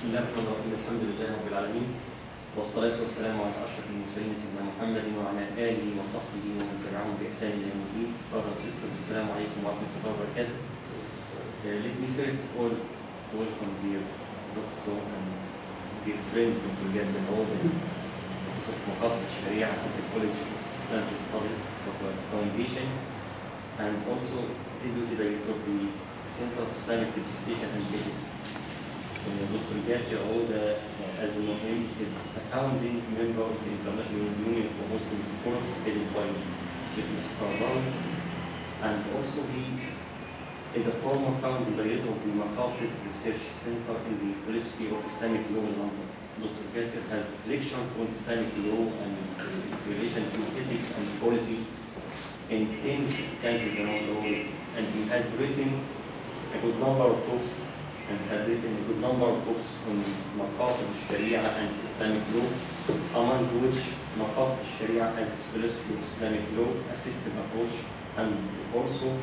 بسم الله الرحمن الرحيم. الحمد لله رب العالمين والصلاة والسلام على أشرف المرسلين سيدنا محمد وعلى آله وصحبه ومن تبعهم بإحسان إلى يوم الدين. Brothers and sisters, السلام عليكم ورحمة الله وبركاته. Let me first of all welcome dear Doctor and dear friend Dr. Jasser, Auda, Professor of Maqasid Ash-Shari at the College of Islamic Studies Foundation, and also Deputy Director of the Center of Islamic Legislation and Ethics. Dr. Jasser, Auda, as you know him, is a founding member of the International Union for Muslim Scholars, headed by Sheikh Maqasid, and also he is the former founding director of the Maqasid Research Center in the Philosophy of Islamic Law in London. Dr. Jasser has lectured on Islamic law and its relation to ethics and policy in 10 countries around the world, and he has written a good number of books on Maqasid Ash-Shari and Islamic law, among which Maqasid Ash-Shari as philosophy of Islamic law, a system approach, and also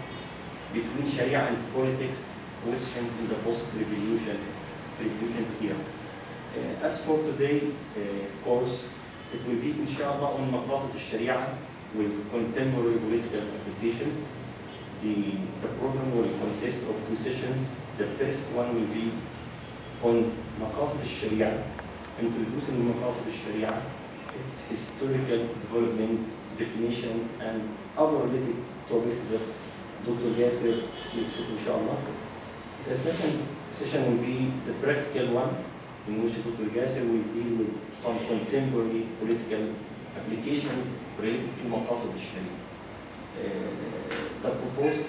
between Sharia and politics, questioned in the post-revolution era. As for today course, it will be inshallah on Maqasid Ash-Shari with contemporary political applications. The program will consist of 2 sessions. The first one will be on Maqasid Ash-Shari, introducing Maqasid Ash-Shari, its historical development, definition, and other related topics that Dr. Jasser sees fit, inshallah. The second session will be the practical one, in which Dr. Jasser will deal with some contemporary political applications related to Maqasid Ash-Shari. The proposed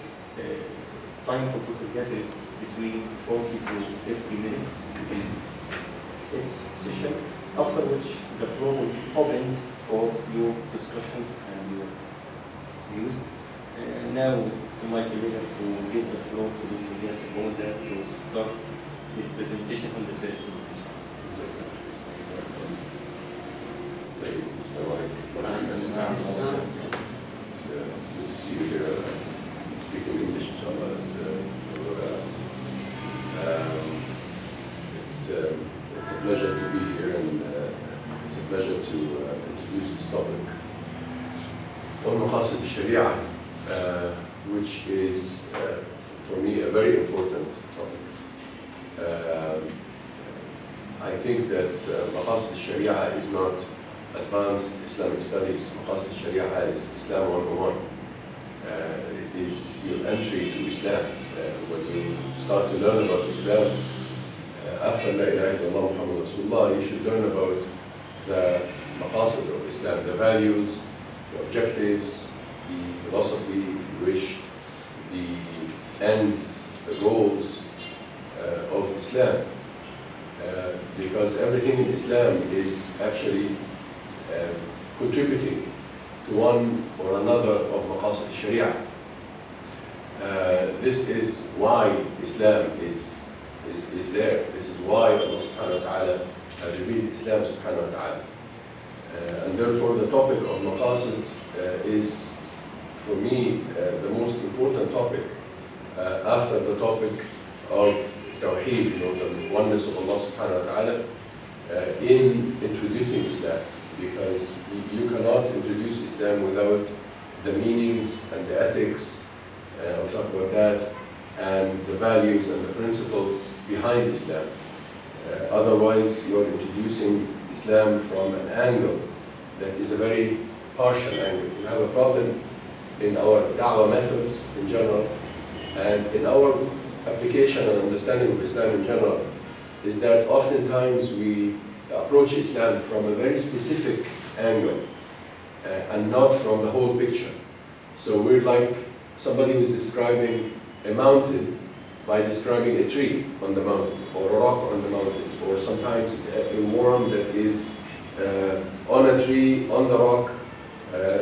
time for Dr. Jasser is between 40 to 50 minutes in each session, after which the floor will be opened for your discussions and your views. Now it's my pleasure to give the floor to Dr. Jasser Auda to start the presentation on the first topic. It's good to see you here. Speaking English, inshallah, as it's a pleasure to be here, and it's a pleasure to introduce this topic on Maqasid Ash-Shari, which is for me a very important topic. I think that Maqasid Ash-Shari is not advanced Islamic studies. Maqasid Ash-Shari is Islam 101. It is your entry to Islam. When you start to learn about Islam, after La ilaha illallah Muhammad Rasulullah, you should learn about the maqasid of Islam, the values, the objectives, the philosophy, if you wish, the ends, the goals of Islam. Because everything in Islam is actually contributing to one or another of Maqasid Ash-Shari. This is why Islam is there. This is why Allah subhanahu wa ta'ala revealed Islam subhanahu wa ta'ala. And therefore the topic of Maqasid is, for me, the most important topic after the topic of Tawheed, the oneness of Allah subhanahu wa ta'ala, in introducing Islam. Because you cannot introduce Islam without the meanings and the ethics, I'll talk about that, and the values and the principles behind Islam. Otherwise, you're introducing Islam from an angle that is a very partial angle. We have a problem in our da'wah methods in general, and in our application and understanding of Islam in general, is that oftentimes we approach Islam from a very specific angle and not from the whole picture. So we're like somebody who's describing a mountain by describing a tree on the mountain, or a rock on the mountain, or sometimes a worm that is on a tree, on the rock,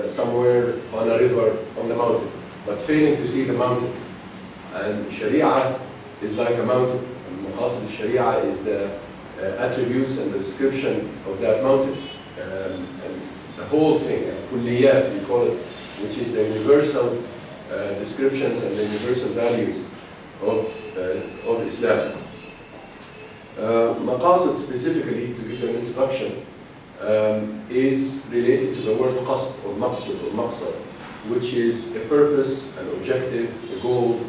somewhere on a river, on the mountain, but failing to see the mountain. And Sharia is like a mountain, and Maqasid Ash-Shari is the attributes and the description of that mountain, and the whole thing, kulliyat we call it, which is the universal descriptions and the universal values of Islam. Maqasid specifically, to give you an introduction, is related to the word qasd or maqsad or maqsad, which is a purpose, an objective, a goal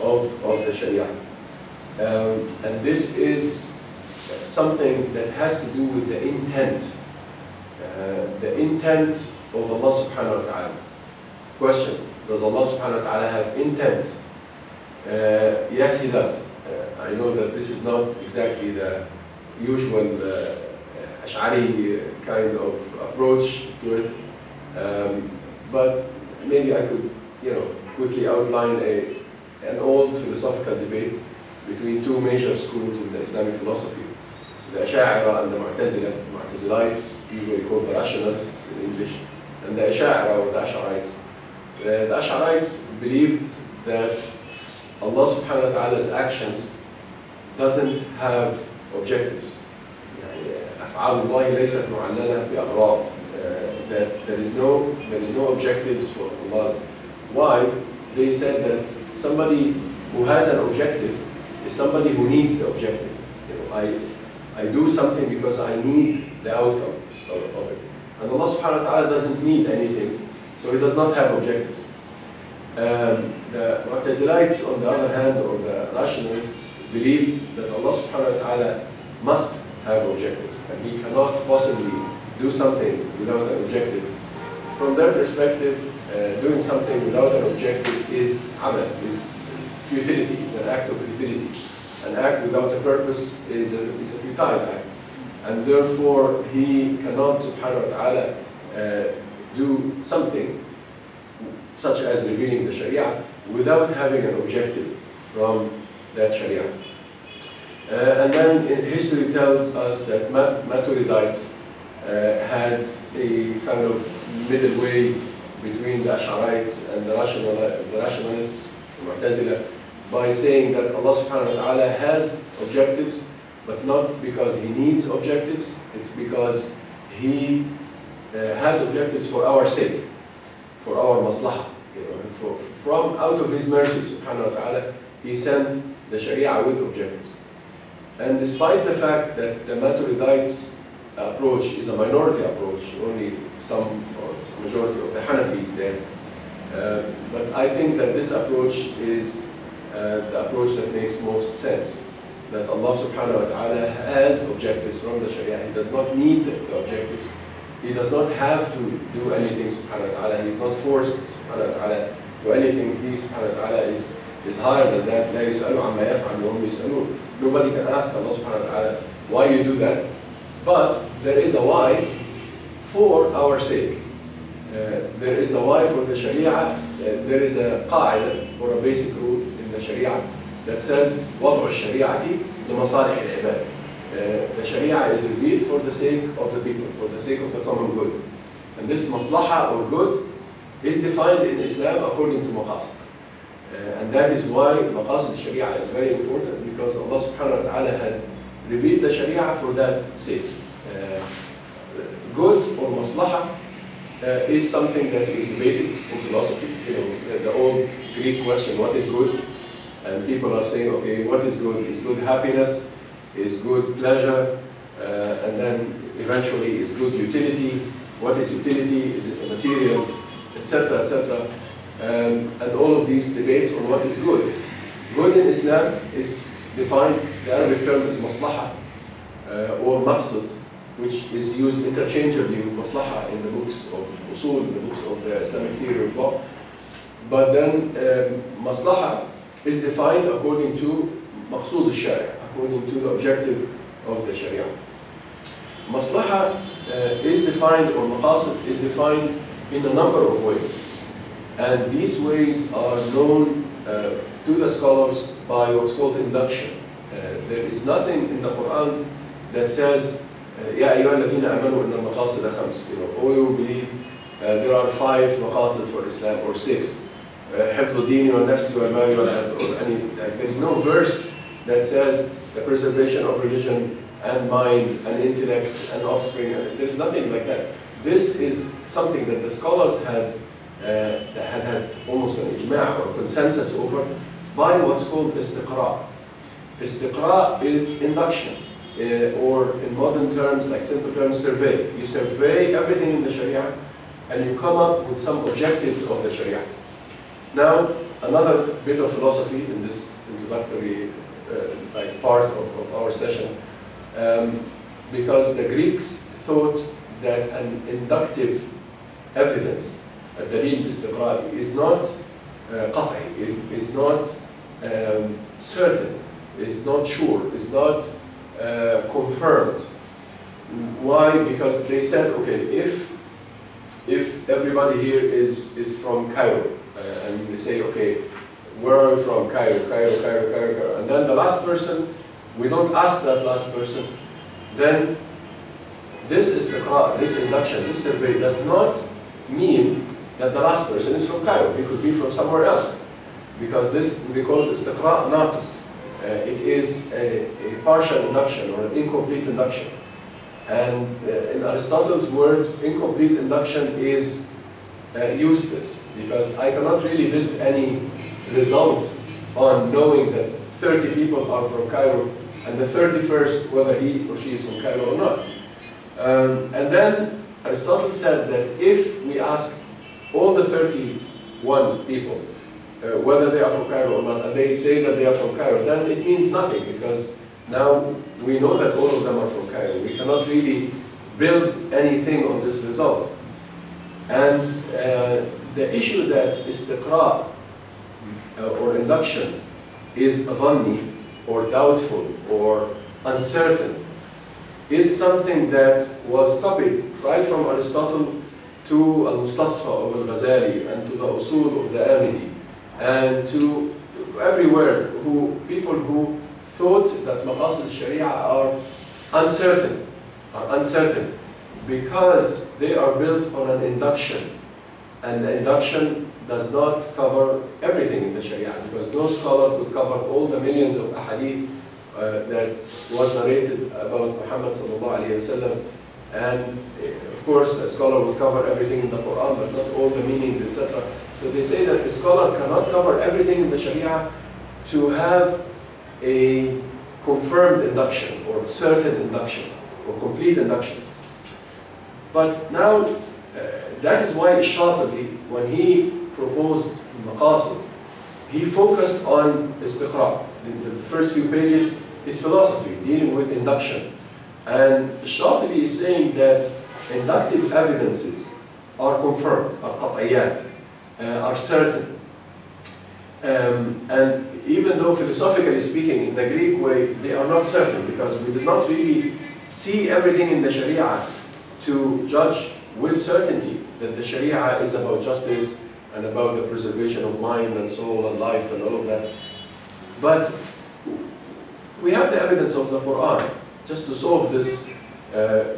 of the Sharia. And this is something that has to do with the intent of Allah subhanahu wa ta'ala. Question, does Allah subhanahu wa ta'ala have intent? Yes, He does. I know that this is not exactly the usual Ash'ari kind of approach to it, but maybe I could, quickly outline an old philosophical debate between two major schools in the Islamic philosophy, the Ash'ari and the Mu'tazila. The Mu'tazilites, usually called the rationalists in English, and the Ash'ari or the Ash'arites. The Ash'arites believed that Allah subhanahu wa ta'ala's actions doesn't have objectives. أفعال الله ليست معللة بأغراض. That there is no objectives for Allah. Why? They said that somebody who has an objective is somebody who needs the objective. I do something because I need the outcome of it. And Allah subhanahu wa ta'ala doesn't need anything, so He does not have objectives. The Mu'tazilites, on the other hand, or the rationalists, believe that Allah subhanahu wa ta'ala must have objectives, and He cannot possibly do something without an objective. From their perspective, doing something without an objective is abath, is futility, is an act of futility. An act without a purpose is a futile act. And therefore, He cannot, subhanahu wa ta'ala, do something such as revealing the Sharia without having an objective from that Sharia. And then history tells us that Maturidites had a kind of middle way between the Ash'arites and the rationalists, the Mu'tazila, by saying that Allah subhanahu wa ta'ala has objectives, but not because He needs objectives, it's because He has objectives for our sake, for our maslahah. From out of His mercy subhanahu wa ta'ala, He sent the Sharia with objectives. And despite the fact that the Maturidites' approach is a minority approach, only some or majority of the Hanafis there, but I think that this approach is the approach that makes most sense. That Allah subhanahu wa ta'ala has objectives from the Sharia. He does not need the objectives. He does not have to do anything subhanahu wa ta'ala. He is not forced subhanahu wa ta'ala to anything. He subhanahu wa ta'ala is higher than that. لا يسأل عما يفعل وهم يسألون. Nobody can ask Allah subhanahu wa ta'ala why you do that. But there is a why for our sake. There is a why for the Sharia. There is a qaida or a basic rule in the Sharia that says وضع الشريعة لمصالح العباد. The Sharia is revealed for the sake of the people, for the sake of the common good. And this maslaha or good is defined in Islam according to maqasid. And that is why Maqasid Ash-Shari is very important, because Allah subhanahu wa ta'ala had revealed the Sharia for that sake. Good or maslaha is something that is debated in philosophy. The old Greek question, what is good? And people are saying, okay, what is good? Is good happiness? Is good pleasure? And then eventually, is good utility? What is utility? Is it material? Etc., etc. And all of these debates on what is good. Good in Islam is defined, the Arabic term is maslaha or maqsad, which is used interchangeably with maslaha in the books of usul, in the books of the Islamic theory of law. But then maslaha is defined according to Maqasid Ash-Shari, according to the objective of the Sharia. Maslaha is defined, or maqasid is defined in a number of ways. And these ways are known to the scholars by what's called induction. There is nothing in the Quran that says, يا أيها الذين آمنوا إن المقاصد خمس. Oh, you believe there are 5 maqasid for Islam, or 6. حفظ الدين والنفس والمال والعرض, or any. There is no verse that says the preservation of religion and mind and intellect and offspring. There is nothing like that. This is something that the scholars had almost an ijma' or consensus over by what's called istiqra'. Istiqra is induction, or in modern terms, like simple terms, survey. You survey everything in the Sharia and you come up with some objectives of the Sharia. Now, another bit of philosophy in this introductory like part of our session, because the Greeks thought that an inductive evidence, الدليل في استقراء, is not قطعي, is not certain, is not sure, is not confirmed. Why? Because they said, okay, if everybody here is from Cairo, and they say, okay, where are you from? Cairo, Cairo, Cairo, Cairo, Cairo. And then the last person, we don't ask that last person, then this istiqra, this induction, this survey does not mean that the last person is from Cairo. He could be from somewhere else. Because this, we call it istiqra naqis. It is a partial induction or an incomplete induction. And in Aristotle's words, incomplete induction is useless, because I cannot really build any result on knowing that 30 people are from Cairo and the 31st, whether he or she is from Cairo or not. And then Aristotle said that if we ask all the 31 people whether they are from Cairo or not, and they say that they are from Cairo, then it means nothing, because now we know that all of them are from Cairo. We cannot really build anything on this result. And the issue that istiqra or induction is dhanni or doubtful or uncertain is something that was copied right from Aristotle to al-Mustasfa of al-Ghazali and to the Usul of the Amidi and to everywhere, people who thought that Maqasid Ash-Shari are uncertain because they are built on an induction, and the induction does not cover everything in the Sharia, because no scholar could cover all the millions of ahadith that was narrated about Muhammad sallallahu alaihi wasallam. And of course, a scholar will cover everything in the Quran, but not all the meanings, etc. So they say that a scholar cannot cover everything in the Sharia to have a confirmed induction or certain induction or complete induction. But now, that is why Ash-Shatibi, when he proposed Maqasid, he focused on istiqra. The first few pages is philosophy, dealing with induction. And Ash-Shatibi is saying that inductive evidences are confirmed, are qat'iyat, are certain. And even though philosophically speaking, in the Greek way, they are not certain, because we did not really see everything in the Sharia to judge with certainty that the Sharia is about justice and about the preservation of mind and soul and life and all of that. But we have the evidence of the Quran just to solve this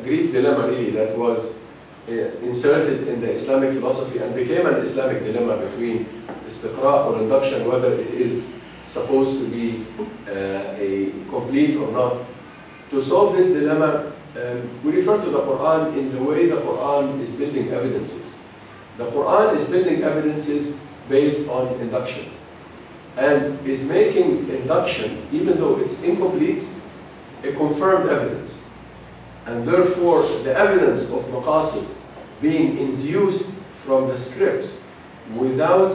Greek dilemma really that was inserted in the Islamic philosophy and became an Islamic dilemma between istiqra or induction, whether it is supposed to be a complete or not. To solve this dilemma, we refer to the Quran in the way the Quran is building evidences. The Quran is building evidences based on induction and is making induction, even though it's incomplete, a confirmed evidence. And therefore, the evidence of Maqasid being induced from the scripts without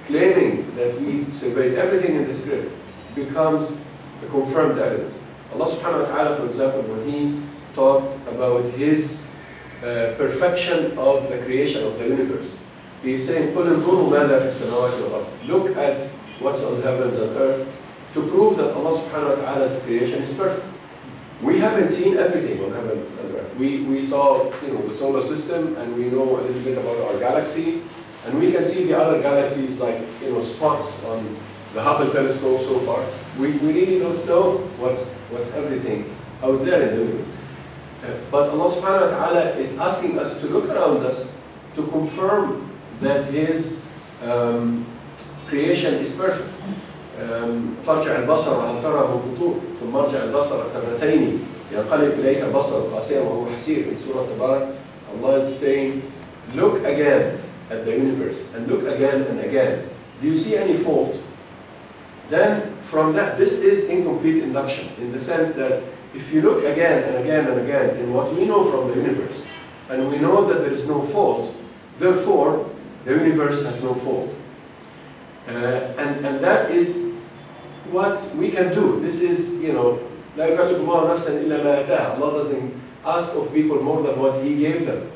claiming that we surveyed everything in the script becomes a confirmed evidence. Allah subhanahu wa ta'ala, for example, when He talked about His perfection of the creation of the universe, He is saying, قُلْ انظُرُوا مَاذَا فِي السَّمَاوَاتِ وَالْأَرْضِ. Look at what's on heavens and earth, to prove that Allah subhanahu wa ta'ala's creation is perfect. We haven't seen everything on heaven and earth. We saw, the solar system, and we know a little bit about our galaxy, and we can see the other galaxies like, spots on the Hubble telescope so far. We really don't know what's everything out there in the universe. But Allah subhanahu wa ta'ala is asking us to look around us to confirm that His creation is perfect. فارجع البصر هل ترى من فطور ثم ارجع البصر كرتين ينقلب إليك البصر خاسئا وهو حسير. In Surah Tabarak, Allah is saying, look again at the universe and look again and again. Do you see any fault? then from that, this is incomplete induction, in the sense that if you look again and again and again in what we know from the universe, and we know that there is no fault, therefore the universe has no fault. And that is what we can do. This is, you know, لا يكلف الله نفسا إلا ما آتاها. Allah doesn't ask of people more than what He gave them.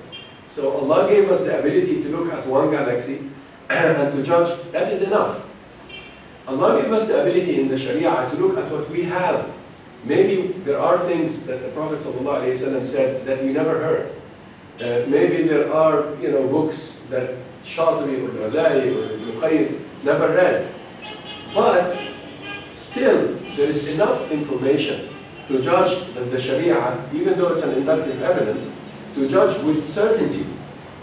So Allah gave us the ability to look at one galaxy and to judge. That is enough. Allah gave us the ability in the Sharia to look at what we have. Maybe there are things that the Prophet ﷺ said that we never heard. Maybe there are, you know, books that Shatibi or Ghazali or Ibn Qayyim never read. But still, there is enough information to judge that the Sharia, even though it's an inductive evidence, to judge with certainty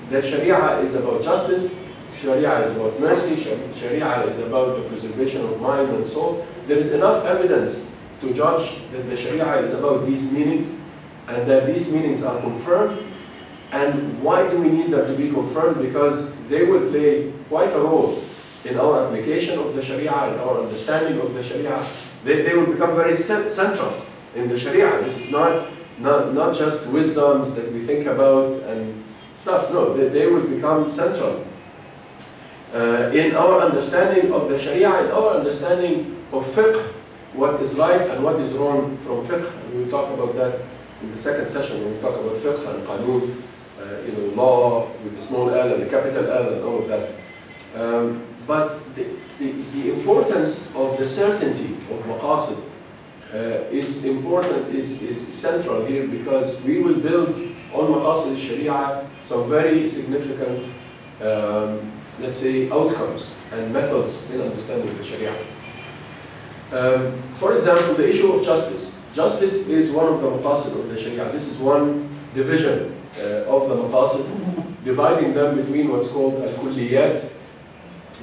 that Sharia is about justice, Sharia is about mercy, Sharia is about the preservation of mind and soul. There is enough evidence to judge that the Sharia is about these meanings, and that these meanings are confirmed. And why do we need them to be confirmed? Because they will play quite a role in our application of the Sharia, in our understanding of the Sharia. They will become very central in the Sharia. This is not just wisdoms that we think about and stuff. No, they will become central in our understanding of the Sharia, in our understanding of fiqh, what is right and what is wrong from fiqh. And we'll talk about that in the second session when we talk about fiqh and qanun, you know, law with the small l and the capital L and all of that. But the importance of the certainty of maqasid is important, is central here, because we will build on Maqasid Ash-Shari some very significant, let's say, outcomes and methods in understanding the Sharia. For example, the issue of justice. Justice is one of the Maqasid of the Sharia. This is one division of the Maqasid, dividing them between what's called al-kulliyat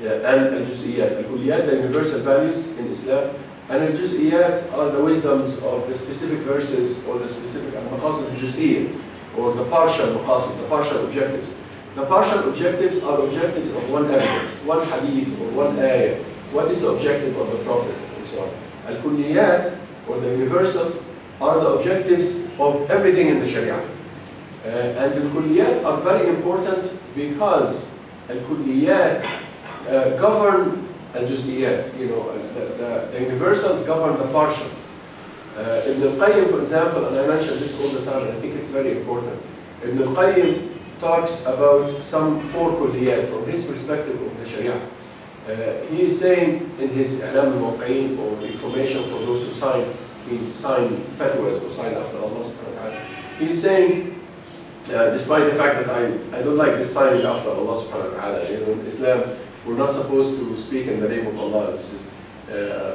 and al-juz'iyat. Al-kulliyat, the universal values in Islam, and al-juz'iyat are the wisdoms of the specific verses or the specific al-maqasid al-juz'iyya, or the partial maqasid, the partial objectives. The partial objectives are objectives of one evidence, one hadith or one ayah. What is the objective of the Prophet and so on. Al-kulliyat, or the universals, are the objectives of everything in the Sharia. And al-kulliyat are very important because al-kulliyat govern al-juz'iyat. You know, the universals govern the partials. Ibn al-Qayyim, for example, and I mention this all the time, and I think it's very important. Ibn al-Qayyim talks about some 4 kulliyat from his perspective of the Sharia. He is saying in his I'lam al-Muwaqqi'in, or information for those who sign fatwas or sign after Allah subhanahu wa ta'ala. He is saying, despite the fact that I don't like this signing after Allah subhanahu wa ta'ala. You know, in Islam, we're not supposed to speak in the name of Allah. It's just,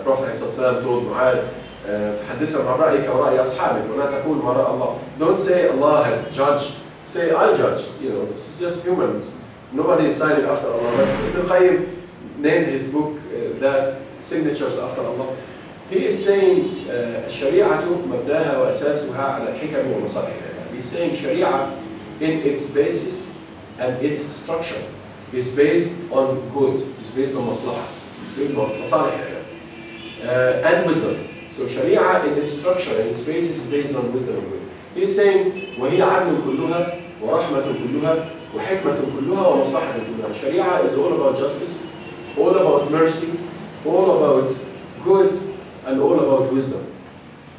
Prophet ﷺ told Mu'adh, فحدثهم عن رأيك ورأي أصحابك ولا تقول ما رأى الله. Don't say Allah had judged, say I judge. You know, this is just humans. Nobody is signing after Allah. Ibn Qayyim named his book that, Signatures After Allah. He is saying الشريعة مبداها وأساسها على الحكم ومصالح. He's saying Sharia in its basis and its structure is based on good, is based on maslahah, is based on masalih and wisdom. So Sharia in its structure and its basis is based on wisdom and good. He's saying وهي عدل كلها ورحمة كلها وحكمة كلها ومصلحة كلها. Sharia is all about justice, all about mercy, all about good, and all about wisdom.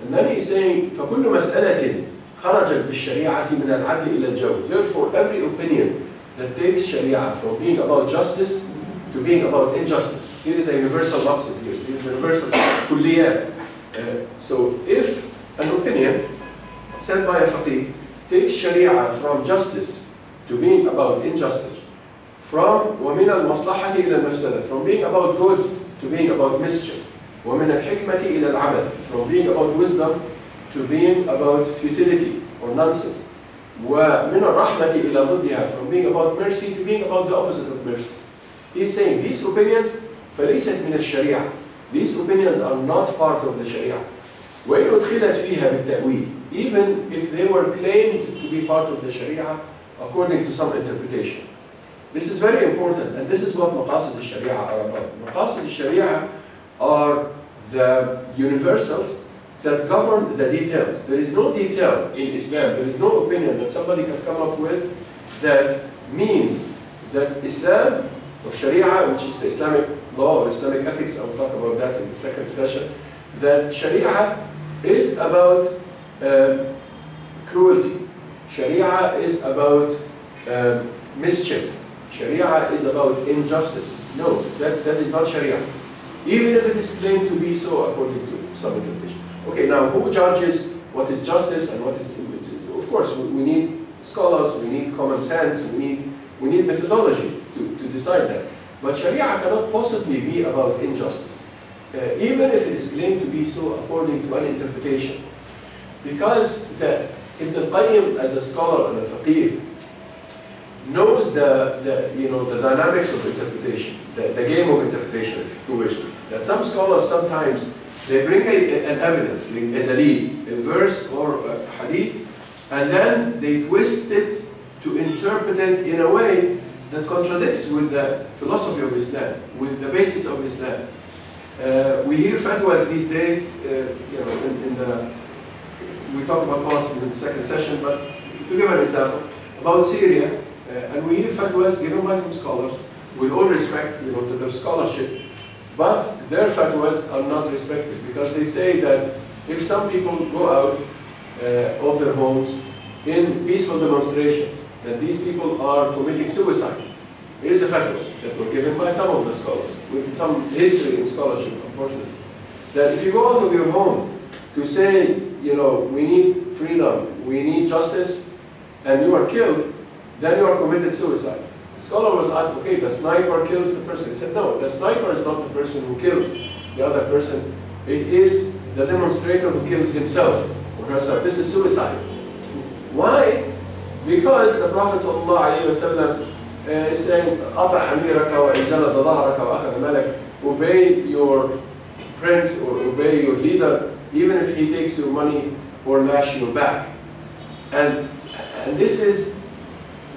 And then he's saying فكل مسألة خرجت بالشريعة من العدل إلى الجور. Therefore, every opinion that takes Sharia from being about justice to being about injustice. Here is a universal maqsid here. Here is the universal kulliyat. So if an opinion said by a faqih takes Sharia from justice to being about injustice, from ومن المصلحة إلى المفسدة, from being about good to being about mischief, ومن الحكمة إلى العبث, from being about wisdom to being about futility or nonsense, ومن الرحمة إلى ضدها, from being about mercy to being about the opposite of mercy. He's saying these opinions فليست من الشريعة. These opinions are not part of the Sharia. وإن أدخلت فيها بالتأويل, even if they were claimed to be part of the Sharia according to some interpretation. This is very important, and this is what Maqasid Ash-Shari are about. Maqasid Ash-Shari are the universals that govern the details. There is no detail in Islam, there is no opinion that somebody can come up with that means that Islam or Sharia, which is the Islamic law or Islamic ethics, I will talk about that in the second session, that Sharia is about cruelty. Sharia is about mischief. Sharia is about injustice. No, that is not Sharia. Even if it is claimed to be so according to some interpretation. Okay, now who judges what is justice and what is... Of course, we need scholars, we need common sense, we need methodology to decide that. But Sharia cannot possibly be about injustice, even if it is claimed to be so according to an interpretation. Because Ibn al-Qayyim, as a scholar and a faqih, knows the dynamics of interpretation, the game of interpretation, if you wish. That some scholars sometimes they bring an evidence, bring a dalil, a verse or a hadith, and then they twist it to interpret it in a way that contradicts with the philosophy of Islam, with the basis of Islam. We hear fatwas these days, we talk about policies in the second session, but to give an example, about Syria, and we hear fatwas given by some scholars, with all respect to their scholarship, but their fatwas are not respected, because they say that if some people go out of their homes in peaceful demonstrations, that these people are committing suicide. Here is a fatwa that were given by some of the scholars, with some history in scholarship, unfortunately, that if you go out of your home to say, we need freedom, we need justice, and you are killed, then you are committed suicide. The scholar was asked, okay, the sniper kills the person. He said, no, the sniper is not the person who kills the other person. It is the demonstrator who kills himself or herself. This is suicide. Why? Because the Prophet ﷺ is saying, أَطَعْ أَمِيرَكَ وَإِنْ جَلَدَ ظَهْرَكَ وَأَخَذَ مَلَكَ. Obey your prince or obey your leader, even if he takes your money or lash your back. And this is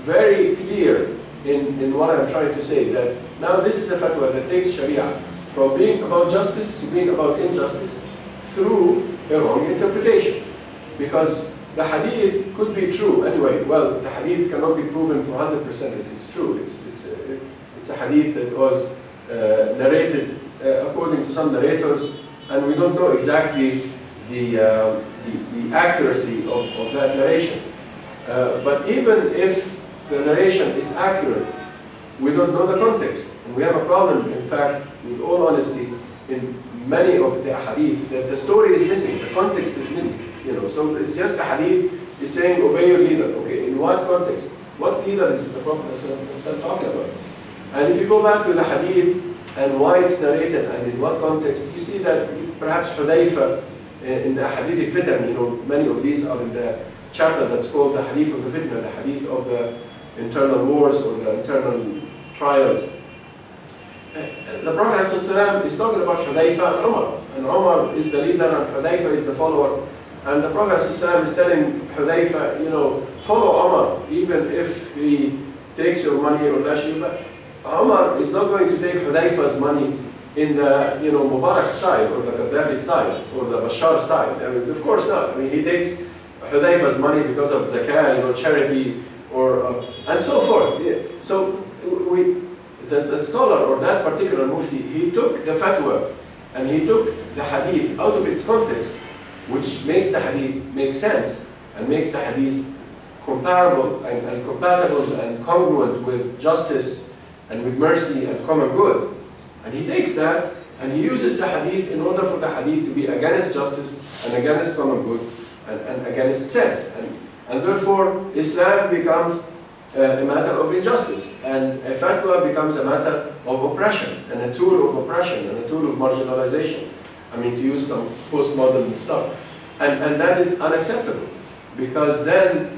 very clear in what I'm trying to say, that now this is a fatwa that takes Sharia from being about justice to being about injustice through a wrong interpretation. Because the hadith could be true anyway. Well, the hadith cannot be proven for 100% it is true. It's a hadith that was narrated according to some narrators, and we don't know exactly the accuracy of that narration. But even if the narration is accurate, we don't know the context. And we have a problem, in fact, with all honesty, in many of the hadith, that the story is missing, the context is missing. So it's just a hadith is saying, obey your leader. Okay, in what context? What leader is the Prophet ﷺ talking about? And if you go back to the hadith and why it's narrated and in what context, you see that perhaps Hudayfa in the hadith al-fitan, many of these are in the chapter that's called the hadith of the fitna, the hadith of the internal wars or the internal trials. The Prophet ﷺ is talking about Hudayfa and Umar. And Umar is the leader and Hudayfa is the follower. And the Prophet ﷺ is telling Hudayfa, follow Umar, even if he takes your money or lash you back. Umar is not going to take Hudayfa's money in the Mubarak style or the Gaddafi style or the Bashar style. I mean, of course not. I mean, he takes Hudayfa's money because of zakah, charity, or and so forth. Yeah. So the scholar or that particular mufti, he took the fatwa and he took the hadith out of its context, which makes the hadith make sense and makes the hadith comparable and compatible and congruent with justice and with mercy and common good. And he takes that and he uses the hadith in order for the hadith to be against justice and against common good and against sense. And therefore, Islam becomes a matter of injustice, and a fatwa becomes a matter of oppression, and a tool of oppression, and a tool of marginalization. I mean, to use some postmodern stuff. And that is unacceptable, because then,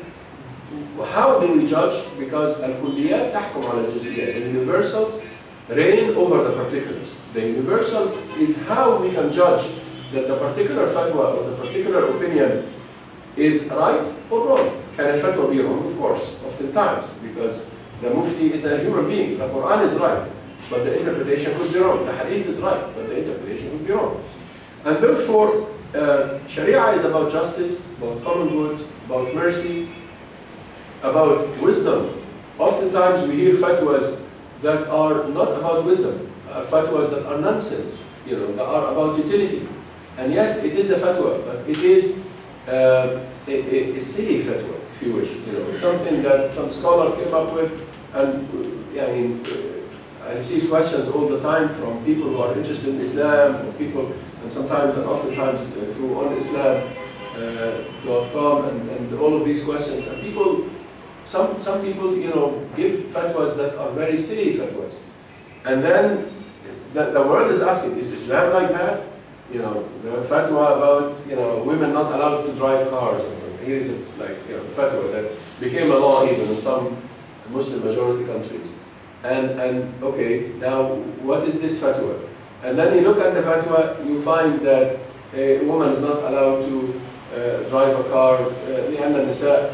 how do we judge? Because al-kulliyat tahkum ala al-juz'iyat. The universals reign over the particulars. The universals is how we can judge that the particular fatwa or the particular opinion is right or wrong. Can a fatwa be wrong? Of course, oftentimes, because the mufti is a human being. The Quran is right. but the interpretation could be wrong. The hadith is right, but the interpretation could be wrong. And therefore, Sharia is about justice, about common good, about mercy, about wisdom. Oftentimes we hear fatwas that are not about wisdom, fatwas that are nonsense, that are about utility. And yes, it is a fatwa, but it is a silly fatwa, if you wish. Something that some scholar came up with, and I see questions all the time from people who are interested in Islam, or people, and sometimes and oftentimes through onislam.com and all of these questions. And people, some people, give fatwas that are very silly fatwas. And then the world is asking, is Islam like that? The fatwa about, women not allowed to drive cars. Here is a fatwa that became a law even in some Muslim majority countries. And okay, now what is this fatwa? And then you look at the fatwa, you find that a woman is not allowed to drive a car لأن النساء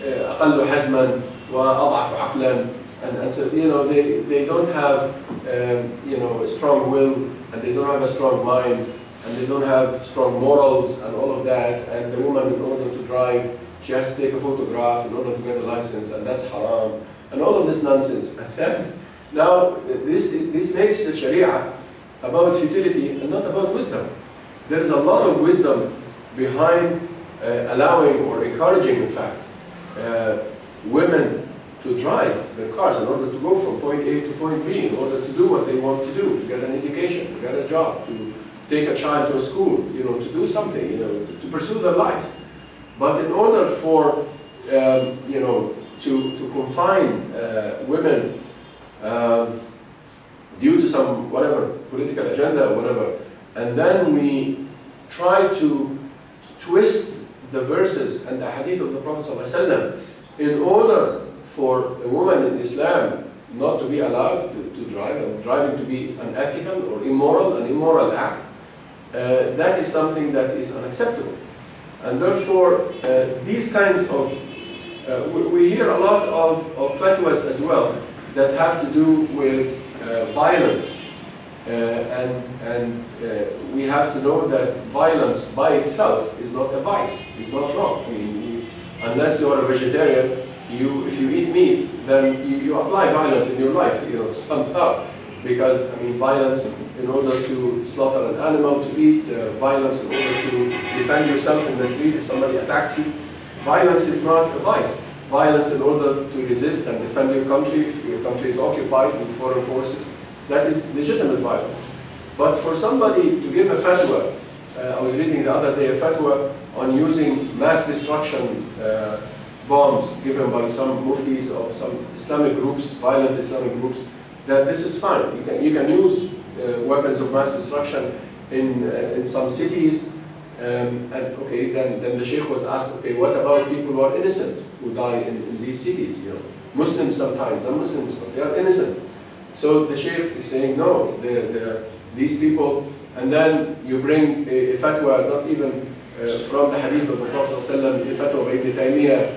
أقل حزما وأضعف عقلا, and so they don't have a strong will, and they don't have a strong mind, and they don't have strong morals and all of that. And the woman, in order to drive, she has to take a photograph in order to get a license, and that's haram, and all of this nonsense. And then, now this makes the Sharia about futility and not about wisdom. There is a lot of wisdom behind allowing or encouraging, in fact, women to drive their cars in order to go from point A to point B, in order to do what they want to do, to get an education, to get a job, to take a child to a school, to do something, to pursue their life. But in order for, to confine women due to some whatever political agenda or whatever, and then we try to twist the verses and the hadith of the Prophet ﷺ in order for a woman in Islam not to be allowed to drive, and driving to be unethical or immoral, an immoral act, that is something that is unacceptable. And therefore, these kinds of, we hear a lot of fatwas as well that have to do with violence. And we have to know that violence by itself is not a vice, is not wrong. I mean, unless you are a vegetarian, if you eat meat, then you apply violence in your life, somehow. Because, I mean, violence in order to slaughter an animal to eat, violence in order to defend yourself in the street if somebody attacks you. Violence is not a vice. Violence in order to resist and defend your country if your country is occupied with foreign forces, that is legitimate violence. But for somebody to give a fatwa, I was reading the other day a fatwa on using mass destruction bombs given by some muftis of some Islamic groups, violent Islamic groups, that this is fine. You can use weapons of mass destruction in some cities, and okay, then the Sheikh was asked, okay, what about people who are innocent, who die in these cities? Muslims sometimes, non-Muslims, but they are innocent. So the Sheikh is saying, no, these people, and then you bring a fatwa, not even from the hadith of the Prophet ﷺ, a fatwa by Ibn Taymiyyah,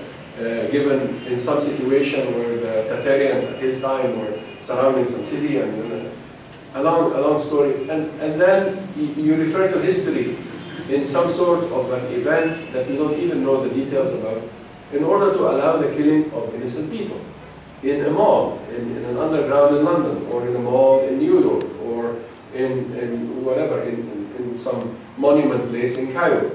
given in some situation where the Tatarians at his time were surrounding some city, and a long story, and then you refer to history in some sort of an event that you don't even know the details about, in order to allow the killing of innocent people in a mall, in an underground in London, or in a mall in New York, or in whatever, in some monument place in Cairo.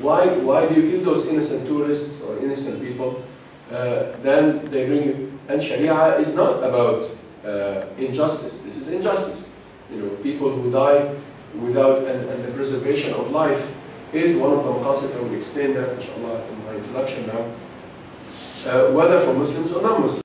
Why do you kill those innocent tourists or innocent people? Then they bring you, and Sharia is not about injustice. This is injustice. People who die without, and the preservation of life is one of the maqasid. I will explain that inshallah in my introduction now, whether for Muslims or non-Muslims.